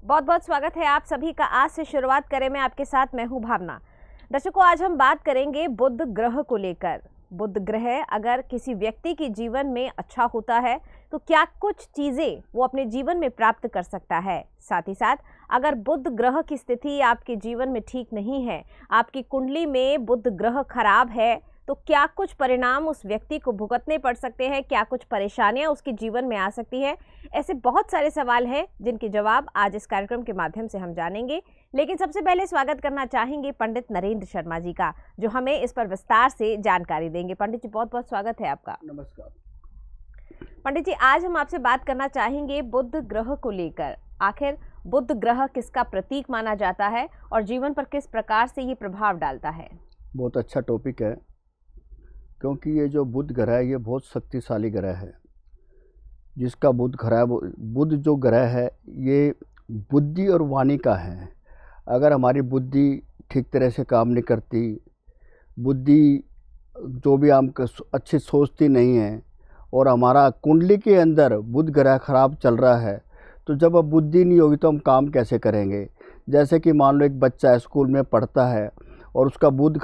बहुत बहुत स्वागत है आप सभी का। आज से शुरुआत करें मैं आपके साथ, मैं हूं भावना। दर्शकों, आज हम बात करेंगे बुध ग्रह को लेकर। बुध ग्रह अगर किसी व्यक्ति के जीवन में अच्छा होता है तो क्या कुछ चीज़ें वो अपने जीवन में प्राप्त कर सकता है। साथ ही साथ अगर बुध ग्रह की स्थिति आपके जीवन में ठीक नहीं है, आपकी कुंडली में बुध ग्रह खराब है, तो क्या कुछ परिणाम उस व्यक्ति को भुगतने पड़ सकते हैं, क्या कुछ परेशानियां उसके जीवन में आ सकती हैं। ऐसे बहुत सारे सवाल हैं जिनके जवाब आज इस कार्यक्रम के माध्यम से हम जानेंगे। लेकिन सबसे पहले स्वागत करना चाहेंगे पंडित नरेंद्र शर्मा जी का, जो हमें इस पर विस्तार से जानकारी देंगे। पंडित जी, बहुत बहुत स्वागत है आपका। नमस्कार पंडित जी, आज हम आपसे बात करना चाहेंगे बुध ग्रह को लेकर। आखिर बुध ग्रह किसका प्रतीक माना जाता है और जीवन पर किस प्रकार से ये प्रभाव डालता है? बहुत अच्छा टॉपिक है, क्योंकि ये जो बुध ग्रह है ये बहुत शक्तिशाली ग्रह है। जिसका बुध ग्रह, बुध जो ग्रह है ये बुद्धि और वाणी का है। अगर हमारी बुद्धि ठीक तरह से काम नहीं करती, बुद्धि जो भी हम अच्छी सोचती नहीं है और हमारा कुंडली के अंदर बुध ग्रह खराब चल रहा है, तो जब अब बुद्धि नहीं होगी तो हम काम कैसे करेंगे। जैसे कि मान लो एक बच्चा स्कूल में पढ़ता है और उसका बुध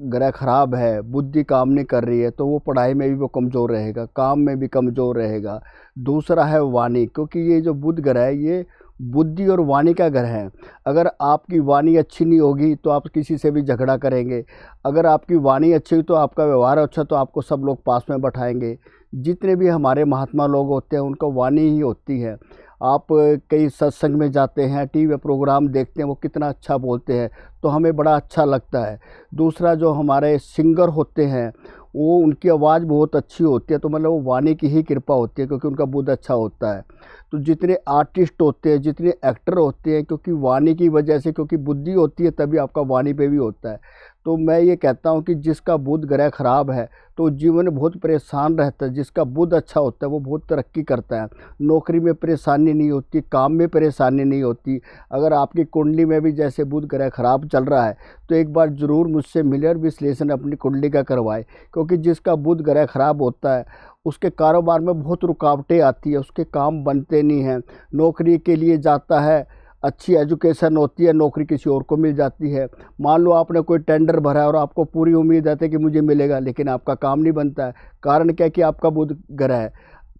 ग्रह खराब है, बुद्धि काम नहीं कर रही है, तो वो पढ़ाई में भी वो कमज़ोर रहेगा, काम में भी कमज़ोर रहेगा। दूसरा है वाणी, क्योंकि ये जो बुध ग्रह है ये बुद्धि और वाणी का ग्रह है। अगर आपकी वाणी अच्छी नहीं होगी तो आप किसी से भी झगड़ा करेंगे। अगर आपकी वाणी अच्छी हुई तो आपका व्यवहार अच्छा, तो आपको सब लोग पास में बैठाएंगे। जितने भी हमारे महात्मा लोग होते हैं उनका वाणी ही होती है। आप कई सत्संग में जाते हैं, टीवी प्रोग्राम देखते हैं, वो कितना अच्छा बोलते हैं तो हमें बड़ा अच्छा लगता है। दूसरा, जो हमारे सिंगर होते हैं वो उनकी आवाज़ बहुत अच्छी होती है, तो मतलब वो वाणी की ही कृपा होती है, क्योंकि उनका बुध अच्छा होता है। तो जितने आर्टिस्ट होते हैं, जितने एक्टर होते हैं, क्योंकि वाणी की वजह से, क्योंकि बुद्धि होती है तभी आपका वाणी पे भी होता है। तो मैं ये कहता हूँ कि जिसका बुध ग्रह खराब है तो जीवन में बहुत परेशान रहता है। जिसका बुध अच्छा होता है वो बहुत तरक्की करता है, नौकरी में परेशानी नहीं होती, काम में परेशानी नहीं होती। अगर आपकी कुंडली में भी जैसे बुध ग्रह खराब चल रहा है तो एक बार ज़रूर मुझसे मिले और विश्लेषण अपनी कुंडली का करवाए, क्योंकि जिसका बुध ग्रह खराब होता है उसके कारोबार में बहुत रुकावटें आती है, उसके काम बनते नहीं हैं। नौकरी के लिए जाता है, अच्छी एजुकेशन होती है, नौकरी किसी और को मिल जाती है। मान लो आपने कोई टेंडर भरा है और आपको पूरी उम्मीद है कि मुझे मिलेगा, लेकिन आपका काम नहीं बनता है। कारण क्या है कि आपका बुध ग्रह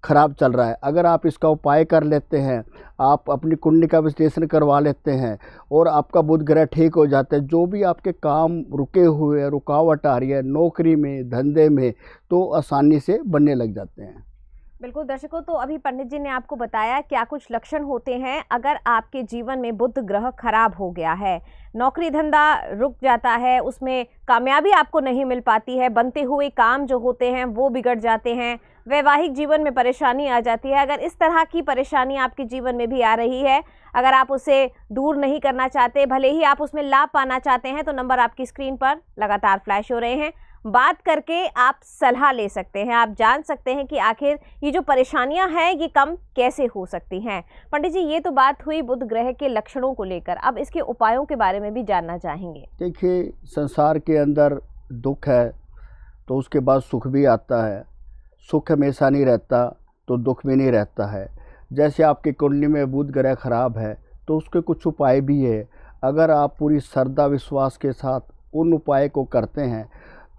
खराब चल रहा है। अगर आप इसका उपाय कर लेते हैं, आप अपनी कुंडली का विश्लेषण करवा लेते हैं और आपका बुध ग्रह ठीक हो जाता है, जो भी आपके काम रुके हुए हैं, रुकावट आ रही है नौकरी में, धंधे में, तो आसानी से बनने लग जाते हैं। बिल्कुल दर्शकों, तो अभी पंडित जी ने आपको बताया क्या कुछ लक्षण होते हैं अगर आपके जीवन में बुध ग्रह खराब हो गया है। नौकरी धंधा रुक जाता है, उसमें कामयाबी आपको नहीं मिल पाती है, बनते हुए काम जो होते हैं वो बिगड़ जाते हैं, वैवाहिक जीवन में परेशानी आ जाती है। अगर इस तरह की परेशानी आपके जीवन में भी आ रही है, अगर आप उसे दूर नहीं करना चाहते, भले ही आप उसमें लाभ पाना चाहते हैं, तो नंबर आपकी स्क्रीन पर लगातार फ्लैश हो रहे हैं। बात करके आप सलाह ले सकते हैं, आप जान सकते हैं कि आखिर ये जो परेशानियां हैं ये कम कैसे हो सकती हैं। पंडित जी, ये तो बात हुई बुध ग्रह के लक्षणों को लेकर, अब इसके उपायों के बारे में भी जानना चाहेंगे। देखिए, संसार के अंदर दुख है तो उसके बाद सुख भी आता है। सुख हमेशा नहीं रहता तो दुख भी नहीं रहता है। जैसे आपकी कुंडली में बुध ग्रह खराब है तो उसके कुछ उपाय भी है। अगर आप पूरी श्रद्धा विश्वास के साथ उन उपाय को करते हैं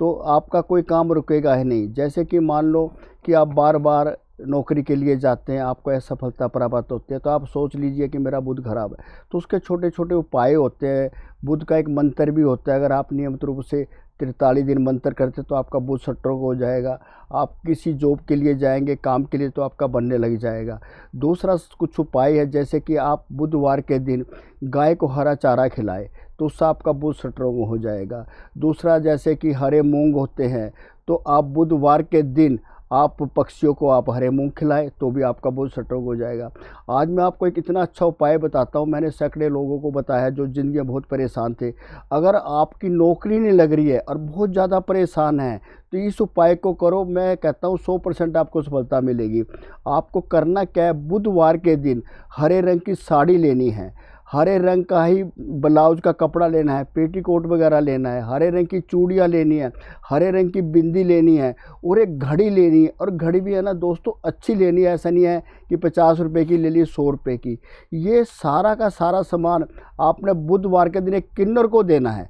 तो आपका कोई काम रुकेगा ही नहीं। जैसे कि मान लो कि आप बार बार नौकरी के लिए जाते हैं, आपको असफलता प्राप्त होती है, तो आप सोच लीजिए कि मेरा बुध खराब है, तो उसके छोटे छोटे उपाय होते हैं। बुध का एक मंत्र भी होता है, अगर आप नियमित रूप से 43 दिन मंत्र करते तो आपका बुध सट्रोग हो जाएगा। आप किसी जॉब के लिए जाएंगे, काम के लिए, तो आपका बनने लग जाएगा। दूसरा कुछ उपाय है, जैसे कि आप बुधवार के दिन गाय को हरा चारा खिलाएं तो उससे आपका बुध स्ट्रोंग हो जाएगा। दूसरा, जैसे कि हरे मूंग होते हैं तो आप बुधवार के दिन आप पक्षियों को आप हरे मूंग खिलाएं तो भी आपका बुध स्ट्रोंग हो जाएगा। आज मैं आपको एक इतना अच्छा उपाय बताता हूं, मैंने सैकड़े लोगों को बताया जो जिंदगी में बहुत परेशान थे। अगर आपकी नौकरी नहीं लग रही है और बहुत ज़्यादा परेशान हैं तो इस उपाय को करो, मैं कहता हूँ 100% आपको सफलता मिलेगी। आपको करना क्या है, बुधवार के दिन हरे रंग की साड़ी लेनी है। हरे रंग का ही ब्लाउज का कपड़ा लेना है, पेटीकोट वगैरह लेना है, हरे रंग की चूड़ियाँ लेनी है, हरे रंग की बिंदी लेनी है और एक घड़ी लेनी है। और घड़ी भी है ना दोस्तों अच्छी लेनी है, ऐसा नहीं है कि 50 रुपये की ले ली 100 रुपये की। ये सारा का सारा सामान आपने बुधवार के दिन एक किन्नर को देना है।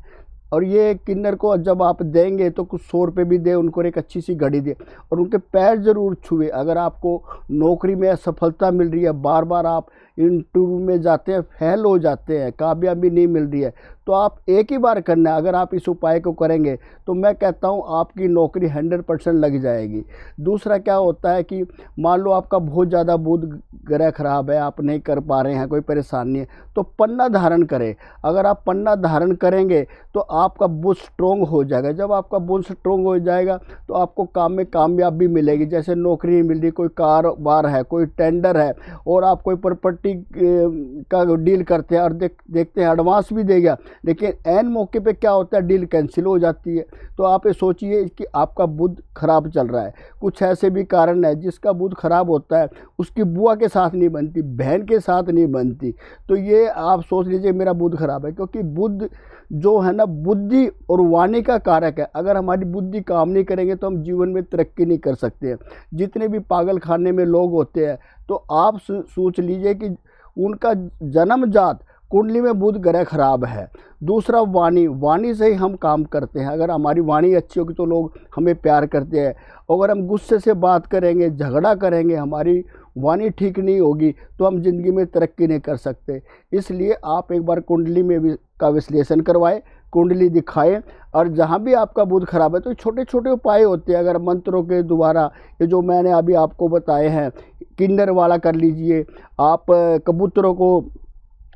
और ये किन्नर को जब आप देंगे तो कुछ 100 रुपये भी दे उनको, एक अच्छी सी घड़ी दे और उनके पैर ज़रूर छुए। अगर आपको नौकरी में असफलता मिल रही है, बार बार आप इंटरव्यू में जाते हैं, फेल हो जाते हैं, कामयाबी नहीं मिल रही है, तो आप एक ही बार करना है। अगर आप इस उपाय को करेंगे तो मैं कहता हूँ आपकी नौकरी 100% लग जाएगी। दूसरा क्या होता है कि मान लो आपका बहुत ज़्यादा बुध ग्रह खराब है, आप नहीं कर पा रहे हैं, कोई परेशानी है, तो पन्ना धारण करें। अगर आप पन्ना धारण करेंगे तो आपका बुध स्ट्रोंग हो जाएगा। जब आपका बुध स्ट्रोंग हो जाएगा तो आपको काम में कामयाबी मिलेगी। जैसे नौकरी मिल रही, कोई कारोबार है, कोई टेंडर है और आप कोई प्रॉपर्टी का डील करते हैं और देखते हैं एडवांस भी दे गया, लेकिन एन मौके पे क्या होता है, डील कैंसिल हो जाती है। तो आप ये सोचिए कि आपका बुध खराब चल रहा है। कुछ ऐसे भी कारण है जिसका बुध खराब होता है उसकी बुआ के साथ नहीं बनती, बहन के साथ नहीं बनती। तो ये आप सोच लीजिए मेरा बुध खराब है, क्योंकि बुध जो है ना बुद्धि और वाणी का कारक है। अगर हमारी बुद्धि काम नहीं करेंगे तो हम जीवन में तरक्की नहीं कर सकते हैं। जितने भी पागल खाने में लोग होते हैं तो आप सोच लीजिए कि उनका जन्मजात कुंडली में बुध ग्रह खराब है। दूसरा वाणी से ही हम काम करते हैं। अगर हमारी वाणी अच्छी होगी तो लोग हमें प्यार करते हैं। अगर हम गुस्से से बात करेंगे, झगड़ा करेंगे, हमारी वाणी ठीक नहीं होगी तो हम ज़िंदगी में तरक्की नहीं कर सकते। इसलिए आप एक बार कुंडली में भी का विश्लेषण करवाएं, कुंडली दिखाएं, और जहाँ भी आपका बुध खराब है तो छोटे छोटे उपाय होते हैं। अगर मंत्रों के द्वारा ये जो मैंने अभी आपको बताए हैं, किन्नर वाला कर लीजिए, आप कबूतरों को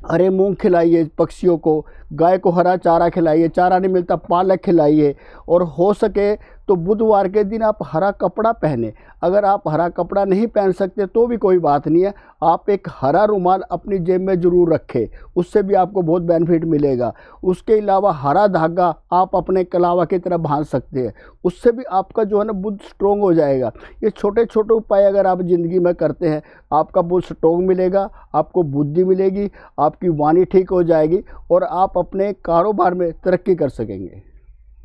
हरे मूंग खिलाइए, पक्षियों को, गाय को हरा चारा खिलाइए, चारा नहीं मिलता पालक खिलाइए, और हो सके तो बुधवार के दिन आप हरा कपड़ा पहने। अगर आप हरा कपड़ा नहीं पहन सकते तो भी कोई बात नहीं है, आप एक हरा रुमाल अपनी जेब में ज़रूर रखें, उससे भी आपको बहुत बेनिफिट मिलेगा। उसके अलावा हरा धागा आप अपने कलावा की तरह बांध सकते हैं, उससे भी आपका जो है ना बुध स्ट्रोंग हो जाएगा। ये छोटे छोटे उपाय अगर आप ज़िंदगी में करते हैं, आपका बुध स्ट्रोंग मिलेगा, आपको बुद्धि मिलेगी, आपकी वाणी ठीक हो जाएगी और आप अपने कारोबार में तरक्की कर सकेंगे।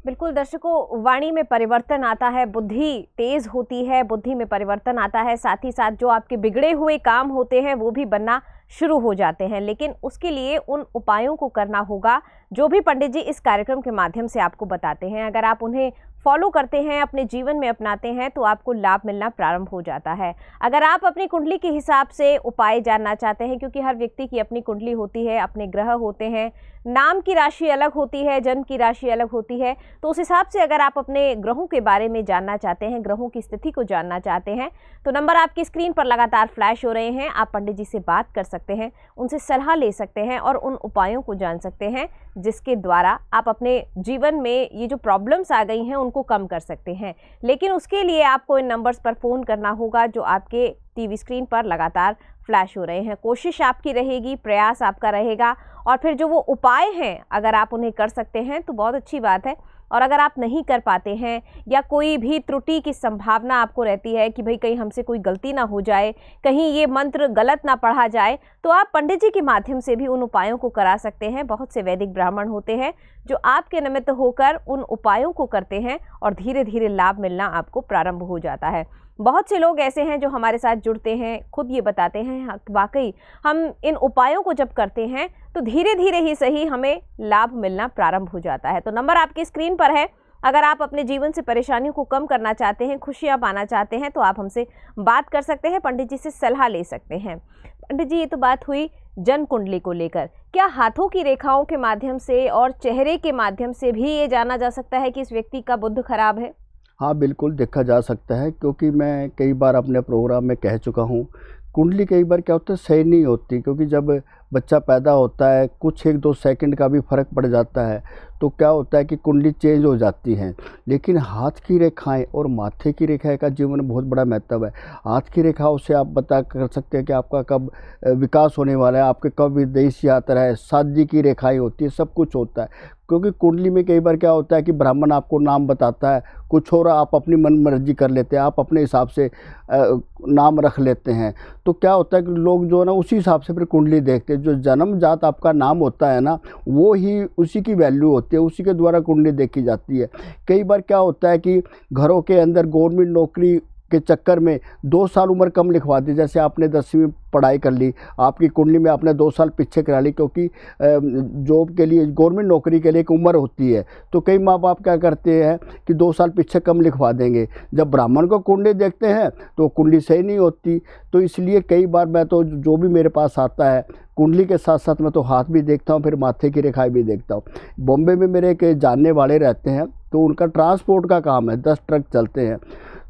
बिल्कुल दर्शकों, वाणी में परिवर्तन आता है, बुद्धि तेज होती है, बुद्धि में परिवर्तन आता है, साथ ही साथ जो आपके बिगड़े हुए काम होते हैं वो भी बनना शुरू हो जाते हैं। लेकिन उसके लिए उन उपायों को करना होगा जो भी पंडित जी इस कार्यक्रम के माध्यम से आपको बताते हैं। अगर आप उन्हें फॉलो करते हैं, अपने जीवन में अपनाते हैं, तो आपको लाभ मिलना प्रारंभ हो जाता है। अगर आप अपनी कुंडली के हिसाब से उपाय जानना चाहते हैं, क्योंकि हर व्यक्ति की अपनी कुंडली होती है, अपने ग्रह होते हैं, नाम की राशि अलग होती है, जन्म की राशि अलग होती है, तो उस हिसाब से अगर आप अपने ग्रहों के बारे में जानना चाहते हैं, ग्रहों की स्थिति को जानना चाहते हैं, तो नंबर आपकी स्क्रीन पर लगातार फ्लैश हो रहे हैं। आप पंडित जी से बात कर सकते हैं, उनसे सलाह ले सकते हैं और उन उपायों को जान सकते हैं जिसके द्वारा आप अपने जीवन में ये जो प्रॉब्लम्स आ गई हैं उनको कम कर सकते हैं। लेकिन उसके लिए आपको इन नंबर्स पर फ़ोन करना होगा जो आपके टीवी स्क्रीन पर लगातार फ्लैश हो रहे हैं। कोशिश आपकी रहेगी, प्रयास आपका रहेगा, और फिर जो वो उपाय हैं अगर आप उन्हें कर सकते हैं तो बहुत अच्छी बात है। और अगर आप नहीं कर पाते हैं या कोई भी त्रुटि की संभावना आपको रहती है कि भाई कहीं हमसे कोई गलती ना हो जाए, कहीं ये मंत्र गलत ना पढ़ा जाए, तो आप पंडित जी के माध्यम से भी उन उपायों को करा सकते हैं। बहुत से वैदिक ब्राह्मण होते हैं जो आपके निमित्त होकर उन उपायों को करते हैं और धीरे धीरे लाभ मिलना आपको प्रारंभ हो जाता है। बहुत से लोग ऐसे हैं जो हमारे साथ जुड़ते हैं, खुद ये बताते हैं वाकई हम इन उपायों को जब करते हैं तो धीरे धीरे ही सही हमें लाभ मिलना प्रारंभ हो जाता है। तो नंबर आपकी स्क्रीन पर है। अगर आप अपने जीवन से परेशानियों को कम करना चाहते हैं, खुशियां पाना चाहते हैं, तो आप हमसे बात कर सकते हैं, पंडित जी से सलाह ले सकते हैं। पंडित जी, ये तो बात हुई जन्म कुंडली को लेकर। क्या हाथों की रेखाओं के माध्यम से और चेहरे के माध्यम से भी ये जाना जा सकता है कि इस व्यक्ति का बुध खराब है? हाँ, बिल्कुल देखा जा सकता है, क्योंकि मैं कई बार अपने प्रोग्राम में कह चुका हूँ, कुंडली कई बार क्या होता है सही नहीं होती, क्योंकि जब बच्चा पैदा होता है कुछ 1-2 सेकंड का भी फ़र्क पड़ जाता है तो क्या होता है कि कुंडली चेंज हो जाती है। लेकिन हाथ की रेखाएं और माथे की रेखाएं का जीवन में बहुत बड़ा महत्व है। हाथ की रेखाओं से आप पता कर सकते हैं कि आपका कब विकास होने वाला है, आपके कब विदेश यात्रा है, शादी की रेखाएं होती है, सब कुछ होता है। क्योंकि कुंडली में कई बार क्या होता है कि ब्राह्मण आपको नाम बताता है कुछ और आप अपनी मन मर्जी कर लेते हैं, आप अपने हिसाब से नाम रख लेते हैं। तो क्या होता है कि लोग जो है ना उसी हिसाब से फिर कुंडली देखते हैं। जो जन्मजात आपका नाम होता है ना, वो ही उसी की वैल्यू होती है, उसी के द्वारा कुंडली देखी जाती है। कई बार क्या होता है कि घरों के अंदर गवर्नमेंट नौकरी के चक्कर में 2 साल उम्र कम लिखवा दी। जैसे आपने 10वीं पढ़ाई कर ली, आपकी कुंडली में आपने 2 साल पीछे करा ली, क्योंकि जॉब के लिए, गवर्नमेंट नौकरी के लिए एक उम्र होती है। तो कई माँ बाप क्या करते हैं कि 2 साल पीछे कम लिखवा देंगे। जब ब्राह्मण को कुंडली देखते हैं तो कुंडली सही नहीं होती। तो इसलिए कई बार मैं तो जो भी मेरे पास आता है, कुंडली के साथ साथ मैं तो हाथ भी देखता हूँ, फिर माथे की रेखाएं भी देखता हूँ। बॉम्बे में मेरे एक जानने वाले रहते हैं, तो उनका ट्रांसपोर्ट का काम है, 10 ट्रक चलते हैं।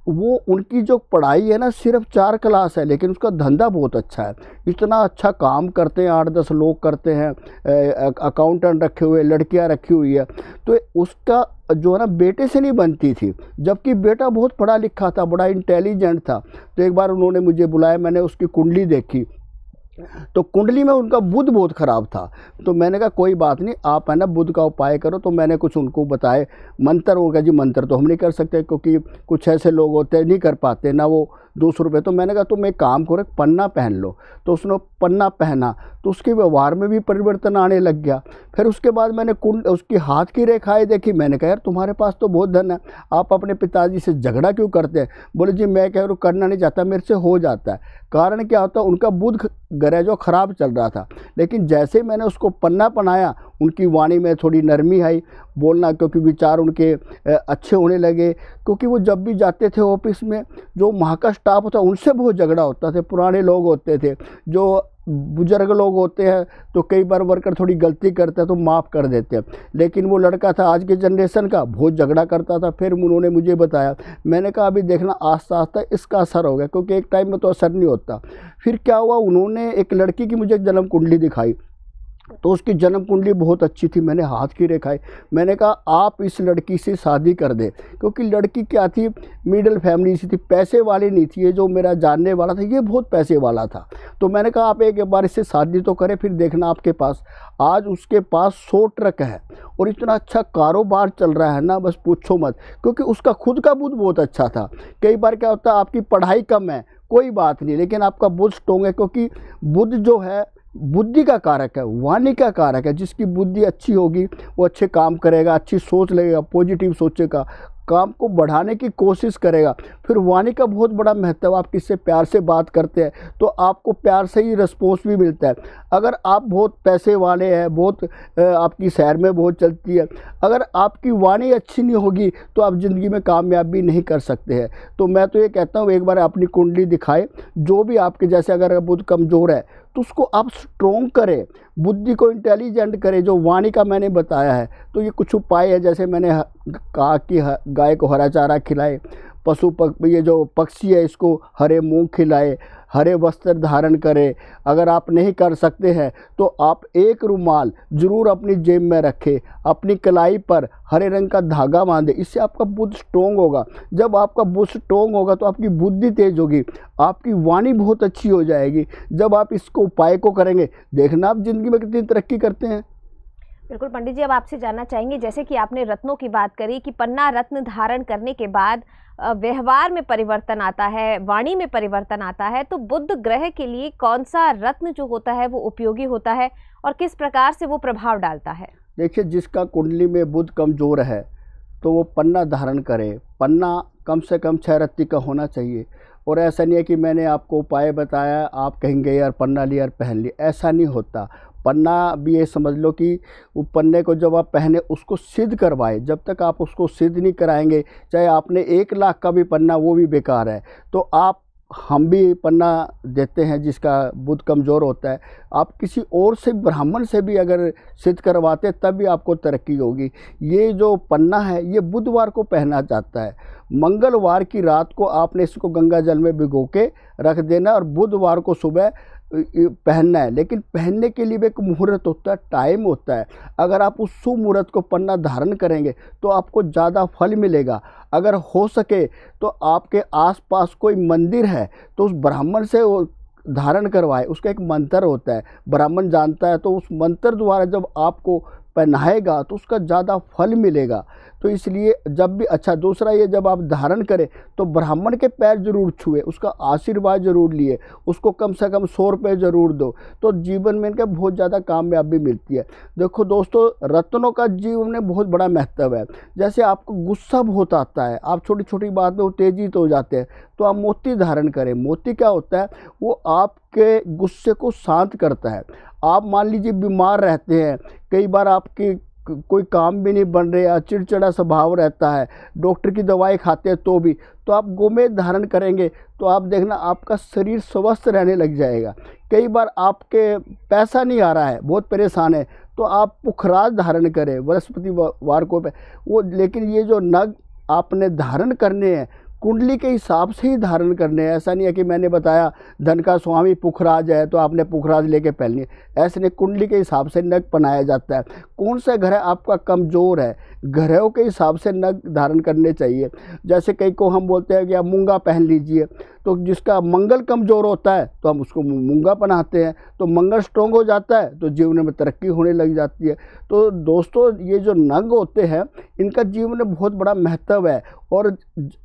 वो उनकी जो पढ़ाई है ना, सिर्फ 4 क्लास है, लेकिन उसका धंधा बहुत अच्छा है। इतना अच्छा काम करते हैं, 8-10 लोग करते हैं, अकाउंटेंट रखे हुए, लड़कियां रखी हुई है। तो उसका जो है ना बेटे से नहीं बनती थी, जबकि बेटा बहुत पढ़ा लिखा था, बड़ा इंटेलिजेंट था। तो एक बार उन्होंने मुझे बुलाया, मैंने उसकी कुंडली देखी, तो कुंडली में उनका बुध बहुत ख़राब था। तो मैंने कहा कोई बात नहीं, आप है ना बुध का उपाय करो। तो मैंने कुछ उनको बताए मंत्र। होगा जी मंत्र तो हम नहीं कर सकते, क्योंकि कुछ ऐसे लोग होते हैं नहीं कर पाते ना, वो 200 रुपये। तो मैंने कहा तुम एक काम करो, एक पन्ना पहन लो। तो उसने पन्ना पहना तो उसके व्यवहार में भी परिवर्तन आने लग गया। फिर उसके बाद मैंने उसकी हाथ की रेखाएं देखी। मैंने कहा यार तुम्हारे पास तो बहुत धन है, आप अपने पिताजी से झगड़ा क्यों करते हैं? बोले जी मैं कह रहा हूँ करना नहीं चाहता, मेरे से हो जाता है। कारण क्या होता है, उनका बुध ग्रह जो खराब चल रहा था। लेकिन जैसे मैंने उसको पन्ना पहनाया, उनकी वाणी में थोड़ी नरमी आई बोलना, क्योंकि विचार उनके अच्छे होने लगे। क्योंकि वो जब भी जाते थे ऑफिस में, जो वहाँ का स्टाफ होता उनसे बहुत झगड़ा होता था। पुराने लोग होते थे, जो बुजुर्ग लोग होते हैं, तो कई बार वर्कर थोड़ी गलती करते हैं तो माफ़ कर देते हैं। लेकिन वो लड़का था आज के जनरेशन का, बहुत झगड़ा करता था। फिर उन्होंने मुझे बताया, मैंने कहा अभी देखना आस्ता आस्ता इसका असर होगा, क्योंकि एक टाइम में तो असर नहीं होता। फिर क्या हुआ, उन्होंने एक लड़की की मुझे जन्म कुंडली दिखाई, तो उसकी जन्म कुंडली बहुत अच्छी थी। मैंने हाथ की रेखाएं, मैंने कहा आप इस लड़की से शादी कर दे, क्योंकि लड़की क्या थी, मिडिल फैमिली से थी, पैसे वाली नहीं थी। ये जो मेरा जानने वाला था ये बहुत पैसे वाला था। तो मैंने कहा आप एक बार इससे शादी तो करें, फिर देखना आपके पास। आज उसके पास 100 ट्रक है और इतना अच्छा कारोबार चल रहा है ना, बस पूछो मत। क्योंकि उसका खुद का बुध बहुत अच्छा था। कई बार क्या होता है, आपकी पढ़ाई कम है कोई बात नहीं, लेकिन आपका बुध स्ट्रोंग है, क्योंकि बुध जो है बुद्धि का कारक है, वाणी का कारक है। जिसकी बुद्धि अच्छी होगी वो अच्छे काम करेगा, अच्छी सोच लगेगा, पॉजिटिव सोचेगा, काम को बढ़ाने की कोशिश करेगा। फिर वाणी का बहुत बड़ा महत्व, आप किससे प्यार से बात करते हैं तो आपको प्यार से ही रिस्पॉन्स भी मिलता है। अगर आप बहुत पैसे वाले हैं, बहुत आपकी शहर में बहुत चलती है, अगर आपकी वाणी अच्छी नहीं होगी तो आप ज़िंदगी में कामयाब भी नहीं कर सकते हैं। तो मैं तो ये कहता हूँ एक बार अपनी कुंडली दिखाए, जो भी आपके जैसे अगर बुध कमज़ोर है तो उसको आप स्ट्रॉन्ग करें, बुद्धि को इंटेलिजेंट करें, जो वाणी का मैंने बताया है। तो ये कुछ उपाय है, जैसे मैंने कहा कि गाय को हरा चारा खिलाए, ये जो पक्षी है इसको हरे मूंग खिलाए, हरे वस्त्र धारण करें। अगर आप नहीं कर सकते हैं तो आप एक रुमाल ज़रूर अपनी जेब में रखें, अपनी कलाई पर हरे रंग का धागा बांधे। इससे आपका बुध स्ट्रोंग होगा। जब आपका बुध स्ट्रोंग होगा तो आपकी बुद्धि तेज होगी, आपकी वाणी बहुत अच्छी हो जाएगी। जब आप इसको उपाय को करेंगे, देखना आप ज़िंदगी में कितनी तरक्की करते हैं। बिल्कुल पंडित जी, अब आपसे जानना चाहेंगे, जैसे कि आपने रत्नों की बात करी कि पन्ना रत्न धारण करने के बाद व्यवहार में परिवर्तन आता है, वाणी में परिवर्तन आता है, तो बुध ग्रह के लिए कौन सा रत्न जो होता है वो उपयोगी होता है और किस प्रकार से वो प्रभाव डालता है? देखिए, जिसका कुंडली में बुध कमज़ोर है तो वो पन्ना धारण करे। पन्ना कम से कम 6 रत्ती का होना चाहिए। और ऐसा नहीं है कि मैंने आपको उपाय बताया आप कहेंगे यार पन्ना लिया और पहन लिया, ऐसा नहीं होता। पन्ना भी ये समझ लो कि वो पन्ने को जब आप पहने उसको सिद्ध करवाए। जब तक आप उसको सिद्ध नहीं कराएंगे, चाहे आपने 1 लाख का भी पन्ना, वो भी बेकार है। तो हम भी पन्ना देते हैं जिसका बुध कमज़ोर होता है। आप किसी और से, ब्राह्मण से भी अगर सिद्ध करवाते तब भी आपको तरक्की होगी। ये जो पन्ना है ये बुधवार को पहना जाता है। मंगलवार की रात को आपने इसको गंगा जल में भिगो के रख देना और बुधवार को सुबह पहनना है। लेकिन पहनने के लिए भी एक मुहूर्त होता है, टाइम होता है। अगर आप उस शुभ मुहूर्त को पन्ना धारण करेंगे तो आपको ज़्यादा फल मिलेगा। अगर हो सके तो आपके आसपास कोई मंदिर है तो उस ब्राह्मण से वो धारण करवाए। उसका एक मंत्र होता है, ब्राह्मण जानता है, तो उस मंत्र द्वारा जब आपको पहनाएगा तो उसका ज़्यादा फल मिलेगा। तो इसलिए जब भी अच्छा, दूसरा ये जब आप धारण करें तो ब्राह्मण के पैर जरूर छुए, उसका आशीर्वाद जरूर लिए, उसको कम से कम 100 रुपये जरूर दो, तो जीवन में इनका बहुत ज़्यादा कामयाबी मिलती है। देखो दोस्तों, रत्नों का जीवन में बहुत बड़ा महत्व है। जैसे आपको गुस्सा बहुत आता है, आप छोटी छोटी बात में उत्तेजित हो जाते हैं, तो आप मोती धारण करें। मोती क्या होता है, वो आपके गुस्से को शांत करता है। आप मान लीजिए बीमार रहते हैं, कई बार आपके कोई काम भी नहीं बन रहा, चिड़चिड़ा स्वभाव रहता है, डॉक्टर की दवाई खाते हैं तो आप गोमेद धारण करेंगे तो आप देखना आपका शरीर स्वस्थ रहने लग जाएगा। कई बार आपके पैसा नहीं आ रहा है, बहुत परेशान है, तो आप पुखराज धारण करें बृहस्पतिवार को वो। लेकिन ये जो नग आपने धारण करने हैं कुंडली के हिसाब से ही धारण करने हैं। ऐसा नहीं है कि मैंने बताया धन का स्वामी पुखराज है तो आपने पुखराज लेके पहननी है, ऐसे नहीं। कुंडली के हिसाब से नग पहनाया जाता है। कौन सा ग्रह आपका कमज़ोर है, ग्रहों के हिसाब से नग धारण करने चाहिए। जैसे कई को हम बोलते हैं कि आप मूंगा पहन लीजिए, तो जिसका मंगल कमज़ोर होता है तो हम उसको मूंगा पहनाते हैं, तो मंगल स्ट्रॉन्ग हो जाता है तो जीवन में तरक्की होने लग जाती है। तो दोस्तों, ये जो नग होते हैं इनका जीवन में बहुत बड़ा महत्व है। और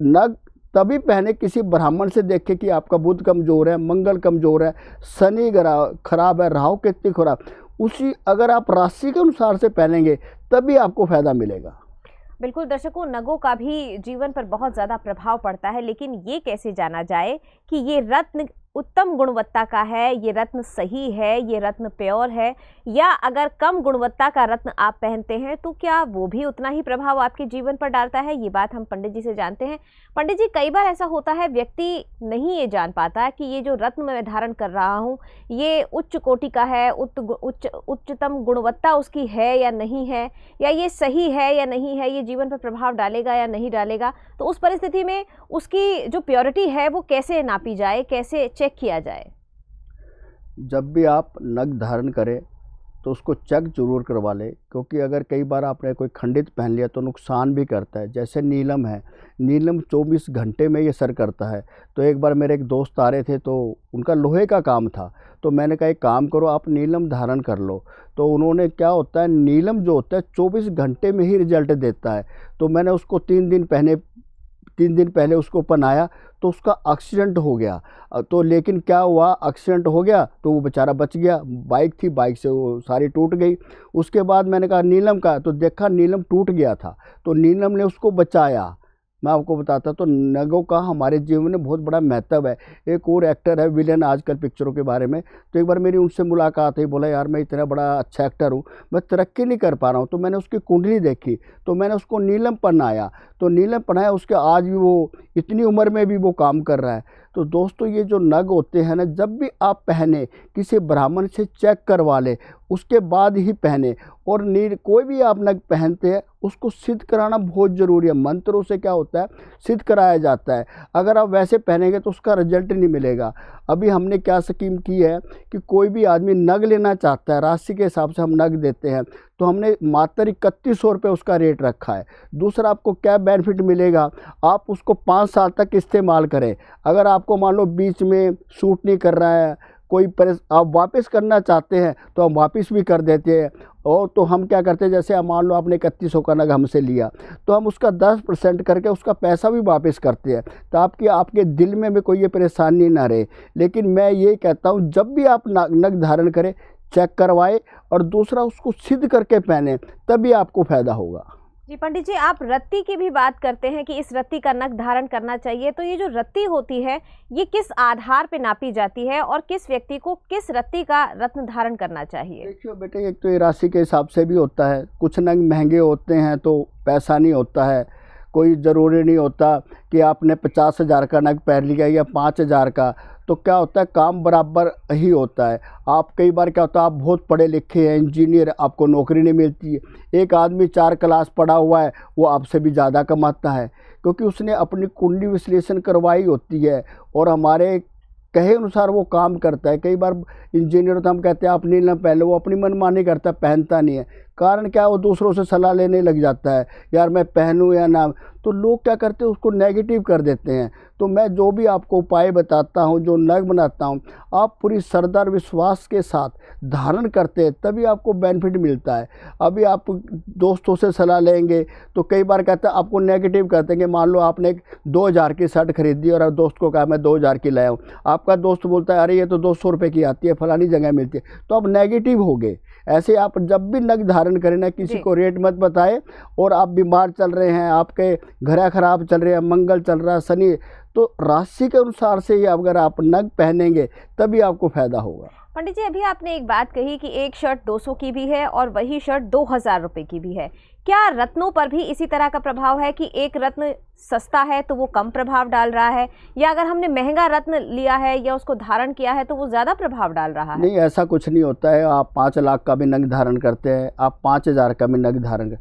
नग तभी पहने, किसी ब्राह्मण से देखे कि आपका बुध कमज़ोर है, मंगल कमज़ोर है, शनि ग्रह खराब है, राहु केतु खराब, उसी अगर आप राशि के अनुसार से पहनेंगे तभी आपको फ़ायदा मिलेगा। बिल्कुल दर्शकों, नगों का भी जीवन पर बहुत ज़्यादा प्रभाव पड़ता है, लेकिन ये कैसे जाना जाए कि ये रत्न उत्तम गुणवत्ता का है, ये रत्न सही है, ये रत्न प्योर है, या अगर कम गुणवत्ता का रत्न आप पहनते हैं तो क्या वो भी उतना ही प्रभाव आपके जीवन पर डालता है? ये बात हम पंडित जी से जानते हैं। पंडित जी, कई बार ऐसा होता है व्यक्ति नहीं ये जान पाता कि ये जो रत्न मैं धारण कर रहा हूँ ये उच्च कोटि का है, उच्चतम गुणवत्ता उसकी है या नहीं है, या ये सही है या नहीं है, ये जीवन पर प्रभाव डालेगा या नहीं डालेगा। तो उस परिस्थिति में उसकी जो प्योरिटी है वो कैसे नापी जाए, कैसे चेक किया जाए? जब भी आप नग धारण करें तो उसको चेक जरूर करवा लें, क्योंकि अगर कई बार आपने कोई खंडित पहन लिया तो नुकसान भी करता है। जैसे नीलम है, नीलम 24 घंटे में ये असर करता है। तो एक बार मेरे एक दोस्त आ रहे थे तो उनका लोहे का काम था, तो मैंने कहा एक काम करो आप नीलम धारण कर लो। तो उन्होंने, क्या होता है नीलम जो होता है 24 घंटे में ही रिजल्ट देता है। तो मैंने उसको 3 दिन पहले उसको पहनाया तो उसका एक्सीडेंट हो गया। तो लेकिन क्या हुआ, एक्सीडेंट हो गया तो वो बेचारा बच गया, बाइक थी, बाइक से वो सारी टूट गई। उसके बाद मैंने कहा नीलम का, तो देखा नीलम टूट गया था, तो नीलम ने उसको बचाया। मैं आपको बताता तो नगों का हमारे जीवन में बहुत बड़ा महत्व है। एक और एक्टर है विलेन आजकल पिक्चरों के बारे में, तो एक बार मेरी उनसे मुलाकात हुई, बोला यार मैं इतना बड़ा अच्छा एक्टर हूँ, मैं तरक्की नहीं कर पा रहा हूँ। तो मैंने उसकी कुंडली देखी, तो मैंने उसको नीलम पहनाया, तो नीलम पहनाया, उसके आज भी वो इतनी उम्र में भी वो काम कर रहा है। तो दोस्तों, ये जो नग होते हैं ना, जब भी आप पहने किसी ब्राह्मण से चेक करवा लें, उसके बाद ही पहने। और कोई भी आप नग पहनते हैं उसको सिद्ध कराना बहुत ज़रूरी है। मंत्रों से क्या होता है, सिद्ध कराया जाता है। अगर आप वैसे पहनेंगे तो उसका रिजल्ट नहीं मिलेगा। अभी हमने क्या स्कीम की है कि कोई भी आदमी नग लेना चाहता है, राशि के हिसाब से हम नग देते हैं, तो हमने मात्र 3100 रुपये उसका रेट रखा है। दूसरा, आपको क्या बेनिफिट मिलेगा, आप उसको 5 साल तक इस्तेमाल करें। अगर आपको मान लो बीच में सूट नहीं कर रहा है, आप वापस करना चाहते हैं तो हम वापस भी कर देते हैं। और तो हम क्या करते हैं, जैसे मान लो आपने 3100 का नग हमसे लिया तो हम उसका 10% करके उसका पैसा भी वापस करते हैं, ताकि आपके दिल में भी कोई ये परेशानी ना रहे। लेकिन मैं ये कहता हूँ, जब भी आप नग धारण करें चेक करवाए, और दूसरा उसको सिद्ध करके पहने, तभी आपको फ़ायदा होगा। जी पंडित जी, आप रत्ती की भी बात करते हैं कि इस रत्ती का नग धारण करना चाहिए, तो ये जो रत्ती होती है ये किस आधार पे नापी जाती है और किस व्यक्ति को किस रत्ती का रत्न धारण करना चाहिए? देखिए बेटे, एक तो ये राशि के हिसाब से भी होता है, कुछ नग महंगे होते हैं तो पैसा नहीं होता है। कोई ज़रूरी नहीं होता कि आपने 50,000 का नग पहन लिया या 5,000 का, तो क्या होता है काम बराबर ही होता है। आप कई बार क्या होता है, आप बहुत पढ़े लिखे हैं, इंजीनियर, आपको नौकरी नहीं मिलती है। एक आदमी 4 क्लास पढ़ा हुआ है, वो आपसे भी ज़्यादा कमाता है, क्योंकि उसने अपनी कुंडली विश्लेषण करवाई होती है और हमारे कहे अनुसार वो काम करता है। कई बार इंजीनियर तो हम कहते हैं आप नीलम पहले, वो अपनी मनमानी करता है, पहनता नहीं है। कारण क्या है, वो दूसरों से सलाह लेने लग जाता है, यार मैं पहनूं या ना। तो लोग क्या करते हैं, उसको नेगेटिव कर देते हैं। तो मैं जो भी आपको उपाय बताता हूँ, जो नग बनाता हूँ, आप पूरी श्रद्धा और विश्वास के साथ धारण करते हैं, तभी आपको बेनिफिट मिलता है। अभी आप दोस्तों से सलाह लेंगे तो कई बार कहते हैं, आपको नेगेटिव करते हैं कि मान लो आपने एक 2000 की शर्ट खरीदी और दोस्त को कहा मैं 2000 की लाया हूँ, आपका दोस्त बोलता है अरे ये तो 200 रुपये की आती है, फलानी जगह मिलती है, तो आप नेगेटिव हो गए। ऐसे आप जब भी नग धारण करें ना, किसी को रेट मत बताए। और आप बीमार चल रहे हैं, आपके घर खराब चल रहे हैं, मंगल चल रहा है, शनि, तो राशि के अनुसार से ही अगर आप नग पहनेंगे तभी आपको फायदा होगा। पंडित जी, अभी आपने एक बात कही कि एक शर्ट 200 की भी है और वही शर्ट 2000 रुपए की भी है। क्या रत्नों पर भी इसी तरह का प्रभाव है कि एक रत्न सस्ता है तो वो कम प्रभाव डाल रहा है, या अगर हमने महंगा रत्न लिया है या उसको धारण किया है तो वो ज़्यादा प्रभाव डाल रहा है? नहीं, ऐसा कुछ नहीं होता है। आप 5 लाख का भी नग धारण करते हैं, आप 5000 का भी नग धारण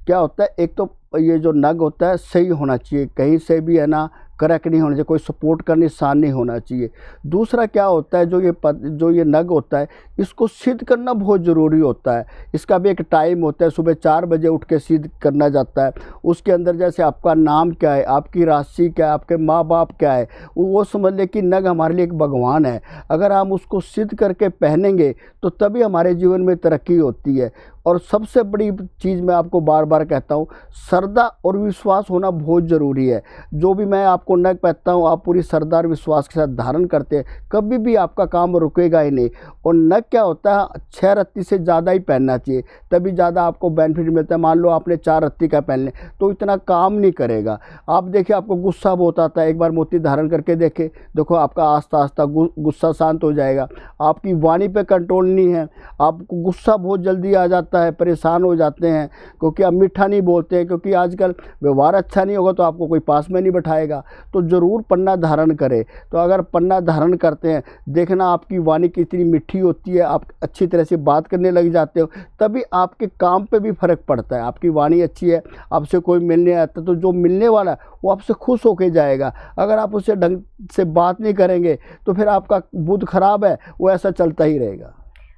क्या होता है, एक तो ये जो नग होता है सही होना चाहिए, कहीं से भी है ना क्रैक नहीं होना चाहिए, कोई सपोर्ट का निशान नहीं होना चाहिए। दूसरा क्या होता है, जो ये नग होता है, इसको सिद्ध करना बहुत ज़रूरी होता है। इसका भी एक टाइम होता है, सुबह 4 बजे उठ के सिद्ध करना जाता है। उसके अंदर जैसे आपका नाम क्या है, आपकी राशि क्या है, आपके माँ बाप क्या है, वो समझ ले कि नग हमारे लिए एक भगवान है। अगर हम उसको सिद्ध करके पहनेंगे तो तभी हमारे जीवन में तरक्की होती है। और सबसे बड़ी चीज़ मैं आपको बार बार कहता हूँ, श्रद्धा और विश्वास होना बहुत ज़रूरी है। जो भी मैं आपको नग पहनता हूँ, आप पूरी श्रद्धा और विश्वास के साथ धारण करते हैं, कभी भी आपका काम रुकेगा ही नहीं। और नग क्या होता है, 6 रत्ती से ज़्यादा ही पहनना चाहिए, तभी ज़्यादा आपको बेनिफिट मिलता है। मान लो आपने 4 रत्ती का पहन लें तो इतना काम नहीं करेगा। आप देखिए, आपको गुस्सा बहुत आता है, एक बार मोती धारण करके देखे, देखो आपका आस्ता आस्ता गुस्सा शांत हो जाएगा। आपकी वाणी पे कंट्रोल नहीं है, आपको गुस्सा बहुत जल्दी आ जाता है, परेशान हो जाते हैं, क्योंकि आप मीठा नहीं बोलते हैं, क्योंकि आजकल व्यवहार अच्छा नहीं होगा तो आपको कोई पास में नहीं बैठाएगा। तो ज़रूर पन्ना धारण करें। तो अगर पन्ना धारण करते हैं, देखना आपकी वाणी कितनी मीठी होती है, आप अच्छी तरह से बात करने लग जाते हो, तभी आपके काम पे भी फ़र्क पड़ता है। आपकी वाणी अच्छी है, आपसे कोई मिलने आता तो जो मिलने वाला है वो आपसे खुश होके जाएगा। अगर आप उससे ढंग से बात नहीं करेंगे तो फिर आपका बुध खराब है, वो ऐसा चलता ही रहेगा।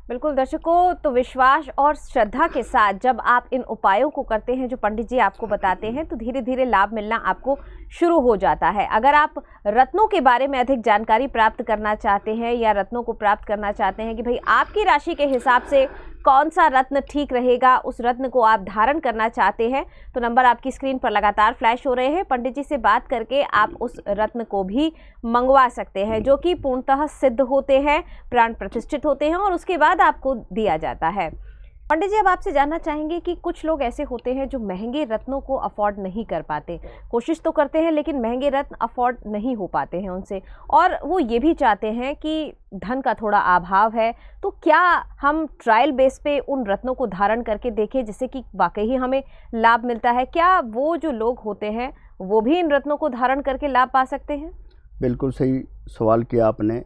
बिल्कुल दर्शकों, तो विश्वास और श्रद्धा के साथ जब आप इन उपायों को करते हैं जो पंडित जी आपको बताते हैं, तो धीरे धीरे लाभ मिलना आपको शुरू हो जाता है। अगर आप रत्नों के बारे में अधिक जानकारी प्राप्त करना चाहते हैं या रत्नों को प्राप्त करना चाहते हैं कि भाई आपकी राशि के हिसाब से कौन सा रत्न ठीक रहेगा, उस रत्न को आप धारण करना चाहते हैं, तो नंबर आपकी स्क्रीन पर लगातार फ्लैश हो रहे हैं। पंडित जी से बात करके आप उस रत्न को भी मंगवा सकते हैं, जो कि पूर्णतः सिद्ध होते हैं, प्राण प्रतिष्ठित होते हैं और उसके बाद आपको दिया जाता है। पंडित जी, अब आपसे जानना चाहेंगे कि कुछ लोग ऐसे होते हैं जो महंगे रत्नों को अफोर्ड नहीं कर पाते, कोशिश तो करते हैं लेकिन महंगे रत्न अफोर्ड नहीं हो पाते हैं उनसे, और वो ये भी चाहते हैं कि धन का थोड़ा अभाव है, तो क्या हम ट्रायल बेस पे उन रत्नों को धारण करके देखें जिससे कि वाकई ही हमें लाभ मिलता है? क्या वो जो लोग होते हैं वो भी इन रत्नों को धारण करके लाभ पा सकते हैं? बिल्कुल सही सवाल किया आपने।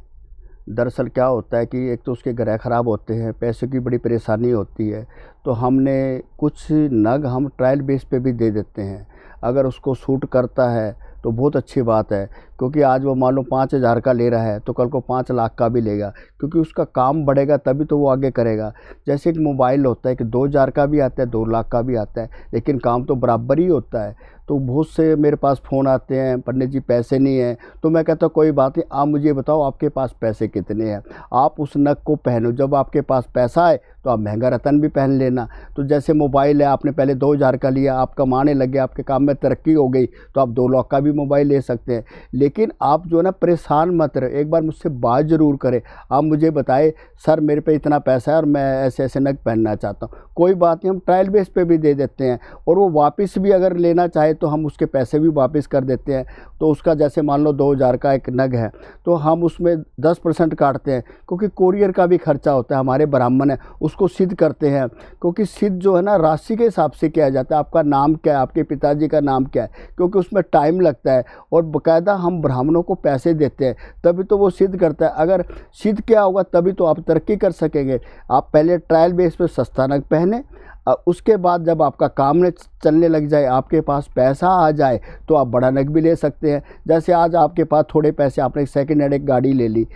दरअसल क्या होता है कि एक तो उसके ग्रह खराब होते हैं, पैसे की बड़ी परेशानी होती है, तो हमने कुछ नग हम ट्रायल बेस पे भी दे देते हैं। अगर उसको सूट करता है तो बहुत अच्छी बात है, क्योंकि आज वो मान लो 5000 का ले रहा है तो कल को 5 लाख का भी लेगा, क्योंकि उसका काम बढ़ेगा तभी तो वो आगे करेगा। जैसे एक मोबाइल होता है कि 2000 का भी आता है, 2 लाख का भी आता है, लेकिन काम तो बराबर ही होता है। तो बहुत से मेरे पास फ़ोन आते हैं, पंडित जी पैसे नहीं हैं, तो मैं कहता हूँ कोई बात नहीं, आप मुझे बताओ आपके पास पैसे कितने हैं, आप उस नग को पहनो। जब आपके पास पैसा है तो आप महंगा रतन भी पहन लेना। तो जैसे मोबाइल है, आपने पहले 2000 का लिया, आप कमाने लगे, आपके काम में तरक्की हो गई, तो आप 2 लाख का भी मोबाइल ले सकते हैं। लेकिन आप जो है ना परेशान मत रहे, एक बार मुझसे बात ज़रूर करें। आप मुझे बताए सर मेरे पे इतना पैसा है और मैं ऐसे ऐसे नग पहनना चाहता हूँ, कोई बात नहीं, हम ट्रायल बेस पे भी दे देते हैं, और वो वापस भी अगर लेना चाहे तो हम उसके पैसे भी वापस कर देते हैं। तो उसका जैसे मान लो 2000 का एक नग है तो हम उसमें 10% काटते हैं, क्योंकि कोरियर का भी खर्चा होता है। हमारे ब्राह्मण है उसको सिद्ध करते हैं, क्योंकि सिद्ध जो है ना राशि के हिसाब से किया जाता है। आपका नाम क्या है, आपके पिताजी का नाम क्या है, क्योंकि उसमें टाइम लगता है, और बाकायदा हम ब्राह्मणों को पैसे देते हैं, तभी तो वो सिद्ध करता है। अगर सिद्ध क्या होगा तभी तो आप तरक्की कर सकेंगे। आप पहले ट्रायल बेस पे सस्ता नग पहने, उसके बाद जब आपका काम चलने लग जाए, आपके पास पैसा आ जाए, तो आप बड़ा नग भी ले सकते हैं। जैसे आज आपके पास थोड़े पैसे, आपने सेकेंड हैंड एक गाड़ी ले ली,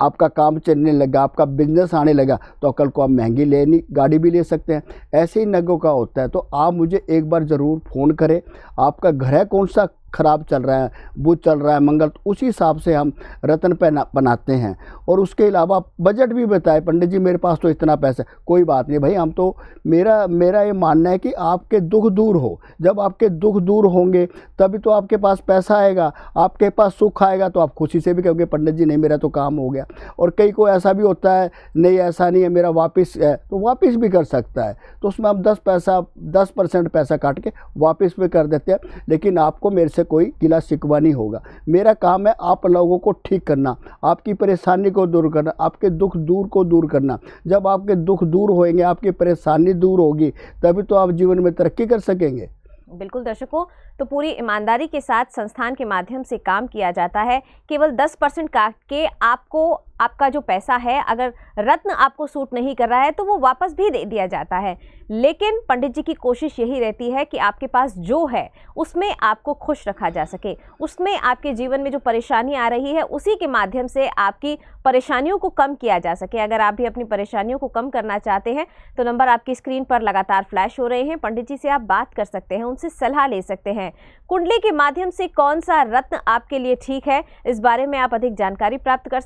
आपका काम चलने लगा, आपका बिजनेस आने लगा, तो कल को आप महंगी लेनी गाड़ी भी ले सकते हैं। ऐसे ही नगों का होता है। तो आप मुझे एक बार ज़रूर फ़ोन करें, आपका ग्रह कौन सा खराब चल रहा है, बुध चल रहा है, मंगल, तो उसी हिसाब से हम रत्न बनाते हैं। और उसके अलावा बजट भी बताए, पंडित जी मेरे पास तो इतना पैसा, कोई बात नहीं भाई, हम तो मेरा ये मानना है कि आपके दुख दूर हो। जब आपके दुख दूर होंगे तभी तो आपके पास पैसा आएगा, आपके पास सुख आएगा, तो आप खुशी से भी कहोगे पंडित जी नहीं मेरा तो काम हो गया। और कई को ऐसा भी होता है, नहीं ऐसा नहीं है मेरा वापस है, तो वापस भी कर सकता है। तो उसमें हम 10% पैसा काट के वापस भी कर देते हैं, लेकिन आपको मेरे से कोई गिला शिकवा नहीं होगा। मेरा काम है आप लोगों को ठीक करना, आपकी परेशानी को दूर करना, आपके दुख को दूर करना। जब आपके दुख दूर होंगे, आपकी परेशानी दूर होगी, तभी तो आप जीवन में तरक्की कर सकेंगे। बिल्कुल दर्शकों, तो पूरी ईमानदारी के साथ संस्थान के माध्यम से काम किया जाता है। केवल 10% काट के आपको आपका जो पैसा है, अगर रत्न आपको सूट नहीं कर रहा है तो वो वापस भी दे दिया जाता है। लेकिन पंडित जी की कोशिश यही रहती है कि आपके पास जो है उसमें आपको खुश रखा जा सके, उसमें आपके जीवन में जो परेशानी आ रही है उसी के माध्यम से आपकी परेशानियों को कम किया जा सके। अगर आप भी अपनी परेशानियों को कम करना चाहते हैं तो नंबर आपकी स्क्रीन पर लगातार फ्लैश हो रहे हैं, पंडित जी से आप बात कर सकते हैं, उनसे सलाह ले सकते हैं। कुंडली के माध्यम से कौन सा रत्न आपके लिए ठीक है, इस बारे में आप अधिक जानकारी प्राप्त कर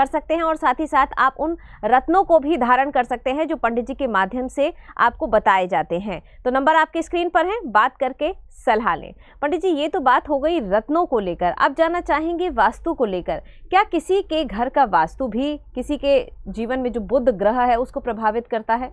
सकते हैं और साथ ही साथ आप उन रत्नों को भी धारण कर सकते हैं जो पंडित जी के माध्यम से आपको बताए जाते हैं। तो नंबर आपकी स्क्रीन पर है, बात करके सलाह लें। पंडित जी ये तो बात हो गई रत्नों को लेकर, अब जानना चाहेंगे वास्तु को लेकर। क्या किसी के घर का वास्तु भी किसी के जीवन में जो बुध ग्रह है उसको प्रभावित करता है?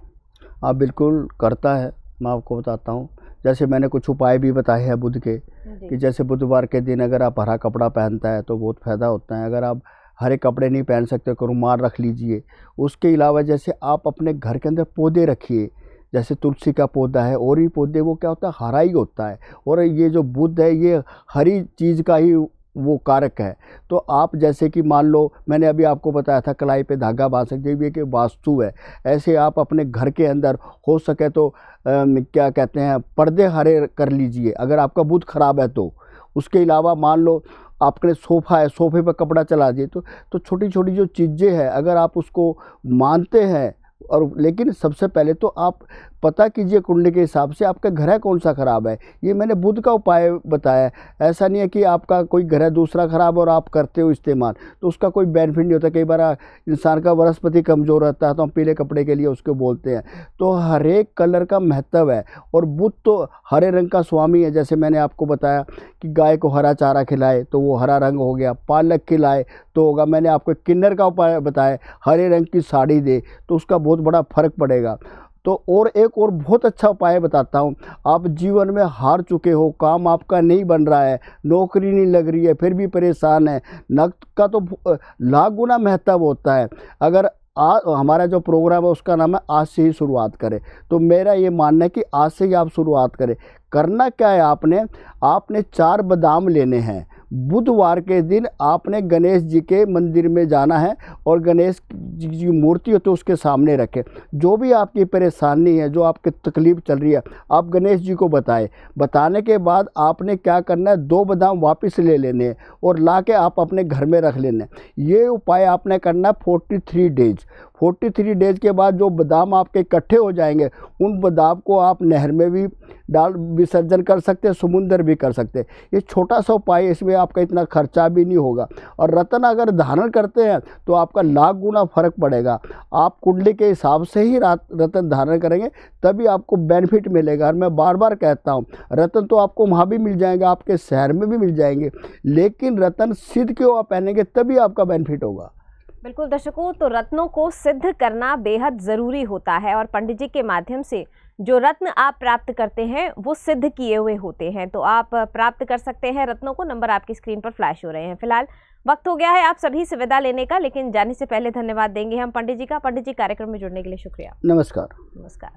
हाँ बिल्कुल करता है, मैं आपको बताता हूँ। जैसे मैंने कुछ उपाय भी बताए हैं बुध के, कि जैसे बुधवार के दिन अगर आप हरा कपड़ा पहनता है तो बहुत फ़ायदा होता है। अगर आप हरे कपड़े नहीं पहन सकते तो रुमाल रख लीजिए। उसके अलावा जैसे आप अपने घर के अंदर पौधे रखिए, जैसे तुलसी का पौधा है, और भी पौधे, वो क्या होता है हरा ही होता है। और ये जो बुध है ये हरी चीज़ का ही वो कारक है। तो आप जैसे कि मान लो मैंने अभी आपको बताया था कलाई पे धागा बांध सकते, ये कि वास्तु है। ऐसे आप अपने घर के अंदर हो सके तो क्या कहते हैं पर्दे हरे कर लीजिए अगर आपका बुध खराब है तो। उसके अलावा मान लो आपके सोफ़ा है, सोफ़े पर कपड़ा चला दिए, तो छोटी छोटी जो चीज़ें हैं अगर आप उसको मानते हैं, और लेकिन सबसे पहले तो आप पता कीजिए कुंडली के हिसाब से आपका ग्रह कौन सा खराब है। ये मैंने बुध का उपाय बताया। ऐसा नहीं है कि आपका कोई ग्रह दूसरा खराब और आप करते हो इस्तेमाल, तो उसका कोई बेनिफिट नहीं होता। कई बार इंसान का बृहस्पति कमज़ोर रहता है तो हम पीले कपड़े के लिए उसको बोलते हैं। तो हर एक कलर का महत्व है, और बुध तो हरे रंग का स्वामी है। जैसे मैंने आपको बताया कि गाय को हरा चारा खिलाए तो वो हरा रंग हो गया, पालक खिलाए तो होगा। मैंने आपको किन्नर का उपाय बताया, हरे रंग की साड़ी दे तो उसका बहुत बड़ा फर्क पड़ेगा। तो और एक और बहुत अच्छा उपाय बताता हूँ। आप जीवन में हार चुके हो, काम आपका नहीं बन रहा है, नौकरी नहीं लग रही है, फिर भी परेशान है, नक़द का तो लाख गुना महत्व होता है। अगर हमारा जो प्रोग्राम है उसका नाम है आज से ही शुरुआत करें, तो मेरा ये मानना है कि आज से ही आप शुरुआत करें। करना क्या है, आपने 4 बादाम लेने हैं। बुधवार के दिन आपने गणेश जी के मंदिर में जाना है और गणेश जी की मूर्ति हो तो उसके सामने रखें। जो भी आपकी परेशानी है, जो आपकी तकलीफ़ चल रही है, आप गणेश जी को बताएं। बताने के बाद आपने क्या करना है, 2 बादाम वापस ले लेने हैं और ला के आप अपने घर में रख लेने हैं। ये उपाय आपने करना है 43 डेज। 43 डेज के बाद जो बादाम आपके इकट्ठे हो जाएंगे, उन बादाम को आप नहर में भी डाल विसर्जन कर सकते हैं, समुद्र भी कर सकते हैं। ये छोटा सा उपाय, इसमें आपका इतना खर्चा भी नहीं होगा। और रत्न अगर धारण करते हैं तो आपका लाख गुना फर्क पड़ेगा। आप कुंडली के हिसाब से ही रत्न धारण करेंगे तभी आपको बेनिफिट मिलेगा। और मैं बार बार कहता हूँ, रत्न तो आपको वहाँ भी मिल जाएंगे, आपके शहर में भी मिल जाएंगे, लेकिन रत्न सिद्ध क्यों आप पहनेंगे तभी आपका बेनिफिट होगा। बिल्कुल दर्शकों, तो रत्नों को सिद्ध करना बेहद ज़रूरी होता है और पंडित जी के माध्यम से जो रत्न आप प्राप्त करते हैं वो सिद्ध किए हुए होते हैं। तो आप प्राप्त कर सकते हैं रत्नों को, नंबर आपकी स्क्रीन पर फ्लैश हो रहे हैं। फिलहाल वक्त हो गया है आप सभी से विदा लेने का, लेकिन जाने से पहले धन्यवाद देंगे हम पंडित जी का। पंडित जी कार्यक्रम में जुड़ने के लिए शुक्रिया। नमस्कार। नमस्कार।